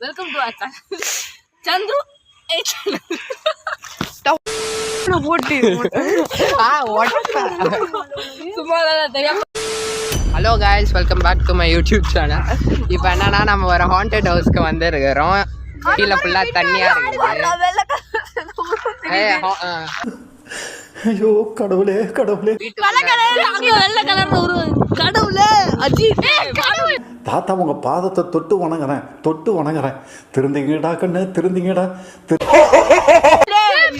Welcome to our channel. சந்துரு போட்டு சும்மா தெரியாம. Hello guys, welcome back to my YouTube channel. இப்போ என்னன்னா நம்ம ஒரு ஹாண்டட் ஹவுஸ்க்கு வந்துருக்கிறோம். கீழே ஃபுல்லாக தண்ணியாக இருக்குது. ஐயோ கடவுளே கடவுளே, தாத்தா உங்க பாதத்தை தொட்டு வணங்குறேன். திருந்திங்கடா கண்ணு, திருந்திங்கடா.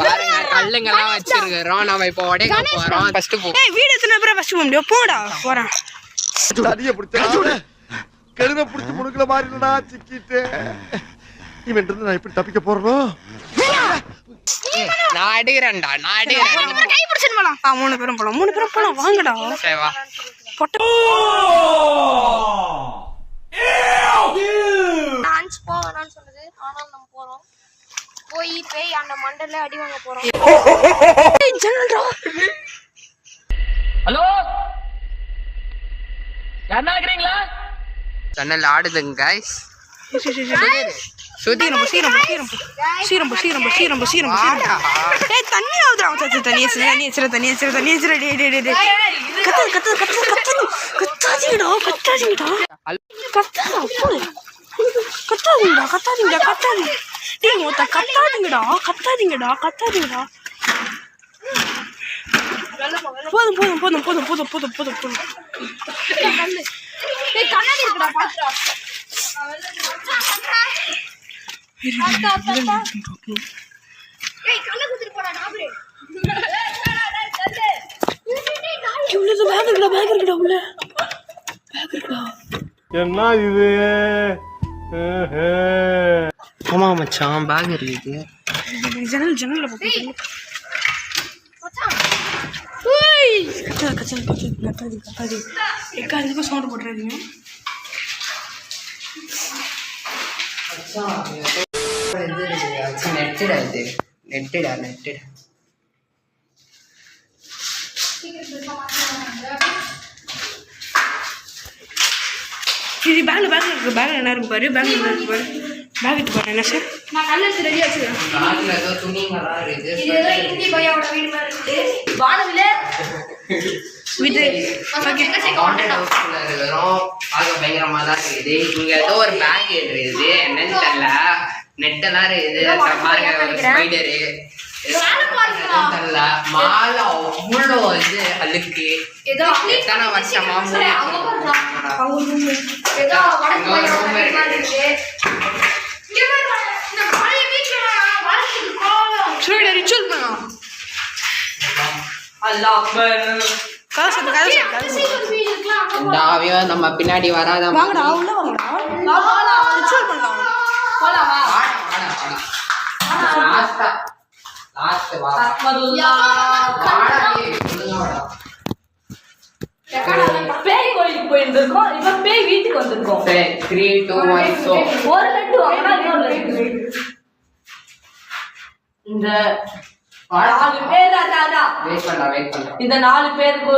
பாருங்க கல்லுங்கெல்லாம் வச்சிருக்கிறோம். நம்ம இப்போ உடைக்க போறோம். ஃபர்ஸ்ட் போ. வீடு எத்தனை பேரை ஃபர்ஸ்ட் போக முடியும்? போடா போறேன். தடிய பிடிச்ச கழுத பிடிச்சி முணுக்குல மாறிடா சிக்கிட்டு. இவன் இருந்து நான் எப்படி தப்பிக்க போறனோ? நான் அடிக்கிறேன்டா, நான் அடிக்கிறேன். கை பிடிச்சிட்டு போலாம். 3 பேரும் போலாம். வாங்கடா. சரி வா. டான்ஸ் போவேனான்னு சொல்லுது. ஆனால் நம்ம போறோம். போய் பேய் அந்த மண்டல அடி வாங்க போறோம். ஹலோ யாரா இருக்கீங்களா? ஜன்னல் ஆடுதுங்க guys. சீரம் ஏய் தண்ணி ஆவுதுடா. தண்ணி ஏச்சுற கத்தாதீங்கடா. போதும். ஏய் கண்ணாடி இருக்குடா பாத்துடா. ஏய் கண்ணை குத்திட்டு போடா நாபரே. என்ன இது? ஆமா மச்சான், பேக் இருக்குது. ஜன்னல்ல போட்டு மச்சான் கத்தாதீங்க. எக்காரத்துக்கு சவுண்ட் போட்டுறாதீங்க. நெட்டுடா. இது பேக்ல என்ன இருக்கு பாரு. பேக் எடுத்து பாரு. என்ன சார்? நான் கல்ல எடுத்து ரெடியா வச்சிருக்கேன். பேக்ல ஏதோ துணிங்களா இருக்கு. இது ஏதோ இந்தி பையாவோட வீடு மாதிரி இருக்கு. வானவில வித் ஹாண்டட் ஹவுஸ்ல இருக்கிறோம். பார்க்க பயங்கரமா தான் இருக்குது. இங்க ஏதோ ஒரு பேக் இருக்குது. என்னன்னு தெரியல. நெட்டெல்லாம் இருக்குது. பாருங்க ஒரு ஸ்பைடரு. தெரியல. மாலை அவ்வளோ இது அழுக்கு. ஏதோ எத்தனை வருஷமா ஏதோ வடக்கு பையாவோட வீடு இருக்கு. இங்க பாரு இந்த பழைய வீட்ல வடக்கு கோலம். சரி ரிச்சுவல் பண்ணலாம். அல்லாஹ் அக்பர். காசு வீடு இருக்குல அங்க இந்த ஆவியும் நம்ம பின்னாடி வராத வாங்கடா. உள்ள வாங்கடா. ரிச்சுவல் பண்ணலாம். போலாமா? லாஸ்ட் வா. பேய் கோயிலுக்கு போயிருந்திருக்கோம். இப்ப பேய் வீட்டுக்கு வந்திருக்கோம். 3 2 1 சோ ஒரு லட்டு வாங்கினா இன்னொரு லட்டு. இந்த 4 பேர் அதான் வெயிட் பண்ணலாம். இந்த 4 பேருக்கு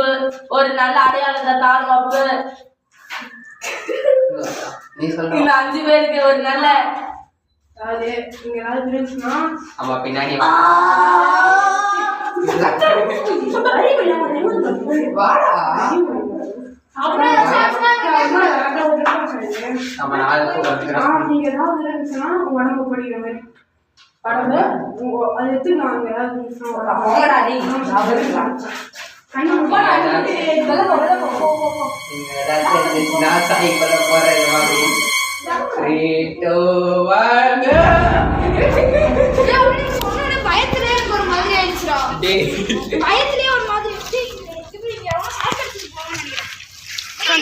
ஒரு நல்ல அடையாளத்தை தாழ்வாப்பு. நீ சொல்ற. இந்த 5 பேருக்கு ஒரு நல்ல ஆமா பின்னாடி வாடா. நம்ம 4 பேர் வந்துறோம். நீங்க ஏதாவது இருந்துச்சுன்னா உடம்பு படிக்கிற மாதிரி படகு அது எடுத்துக்கலாம். போங்கடா நீ. பயத்திலே ஒரு மாதிரி ஆயிடுச்சுடா. பயத்திலே ஒரு மாதிரி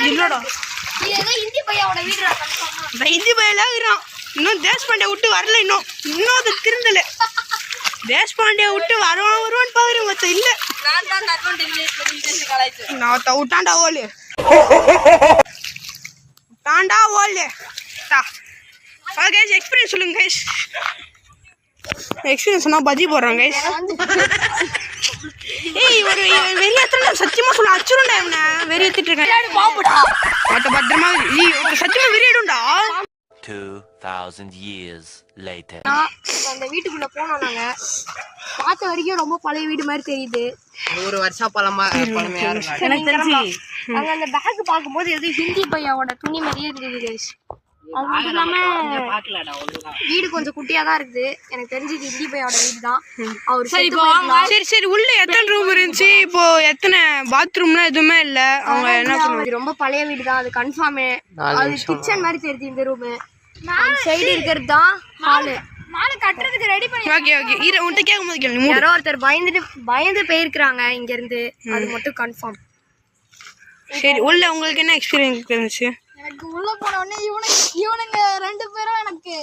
இல்லடா. இது ஏதோ இந்தி பையாவோட வீடுடா கன்ஃபார்மா. இந்தி பையெல்லாம் இருக்கிறான். இன்னும் தேஷ்பாண்டியா விட்டு வரல. இன்னும் அது திருந்தல. தேஷ்பாண்டியா விட்டு வருவான்னு பாக்குற மொத்தம் இல்ல. நான் தான் அட்வான்டேஜ் கலாய்ச்சேன். நான் விட்டாண்டா ஓலே கைஸ். எக்ஸ்பீரியன்ஸ் சொல்லுங்க கைஸ். எக்ஸ்பீரியன்ஸ்னா பஜ்ஜி போடுறாங்க கைஸ். ஏய் ஒரு வெறி ஏத்துறா. சத்தியமா சொல்ல அச்சுருண்டா. இவனை வெறி ஏத்திட்டு இருக்கேன். பத்திரமா சத்தியமா வெறி எடுண்டா. 2,000 years later. அந்த வீட்டுக்குள்ள போனோம் நாங்க. பார்த்த வரைக்கும் ரொம்ப பழைய வீடு மாதிரி தெரியுது. 100 வருஷம் பழமையா இருக்கு. எனக்கு தெரிஞ்சு அங்க அந்த பேக் பார்க்கும்போது எது ஹிந்தி பையாவோட துணி மாதிரியே இருந்தது guys. அது மட்டும் இல்லாம வீடு கொஞ்சம் குட்டியா தான் இருக்குது. எனக்கு தெரிஞ்சு ஹிந்தி பையாவோட வீடு தான். அவர் சரி உள்ள எத்தனை ரூம் இருந்துச்சு, இப்போ எத்தனை பாத்ரூம்லாம் எதுவுமே இல்ல, அவங்க என்ன இது ரொம்ப பழைய வீடு தான், அது கன்ஃபார்ம். அது கிச்சன் மாதிரி தெரியுது இந்த ரூம். சைடு இருக்கிறது தான் ஹாலு. மேல கட்டுறதுக்கு ரெடி பண்ணி ஓகே இரு உன்கிட்ட கேட்கும்போது கேளு. யாரோ ஒருத்தர் பயந்து போயிருக்கிறாங்க இங்க இருந்து, அது மட்டும் கன்ஃபார்ம். சரி உள்ள உங்களுக்கு என்ன எக்ஸ்பீரியன்ஸ் இருந்துச்சு? எனக்கு உள்ள போன உடனே இவனுங்க 2 பேரும் எனக்கு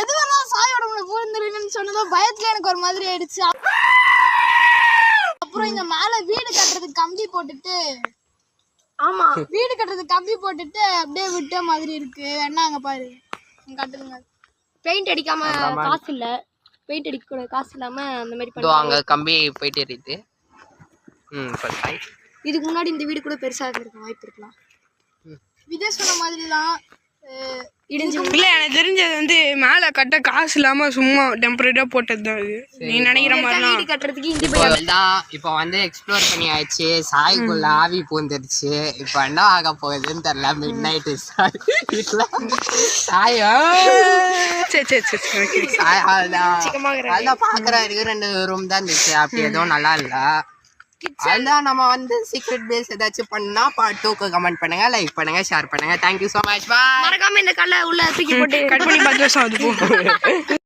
எது வேணாலும் சாயோட பூந்துருன்னு சொன்னதோ பயத்துல எனக்கு ஒரு மாதிரி ஆயிடுச்சு. அப்புறம் இங்க மேல வீடு கட்டுறதுக்கு கம்பி போட்டுட்டு, ஆமா வீடு கட்டுறதுக்கு கம்பி போட்டுட்டு அப்படியே விட்ட மாதிரி இருக்கு. என்ன அங்க பாரு கட்டுங்க. பெயிண்ட் அடிக்காம காசு இல்ல, பெயிண்ட் அடிக்க கூட காசு இல்லாம அந்த மாதிரி பண்ணி அங்க கம்பி போயிட்டு எரியுது. இதுக்கு முன்னாடி இந்த வீடு கூட பெருசா இருக்க வாய்ப்பு இருக்கலாம். விஜய் சொன்ன மாதிரி தான் இல்ல எனக்கு தெரிஞ்சது வந்து மேல கட்ட காசு இல்லாம சும்மா டெம்பரரியா போட்டது தான் இது. நீ நினைக்கிற மாதிரிலாம் வீடு கட்டுறதுக்கு இந்த இப்போ வந்து எக்ஸ்ப்ளோர் பண்ணி ஆயிடுச்சு. சாய்க்குள்ள ஆவி பூந்துருச்சு. இப்போ என்ன ஆக போகுதுன்னு தெரியல. மிட் நைட்டு சாயோ சரி அதான் பாக்குறாரு. 2 ரூம் தான் இருந்துச்சு. அப்படி எதுவும் நல்லா இல்ல. அதான் நம்ம வந்து சீக்ரெட் பேஸ் ஏதாச்சும் பண்ணா பார்ட் 2க்கு கமெண்ட் பண்ணுங்க, லைக் பண்ணுங்க, ஷேர் பண்ணுங்க. Thank you so much. பாய். மறக்காம இந்த கல்லை உள்ள தூக்கி போட்டு கட் பண்ணி 10 வருஷம் ஆகுது போ.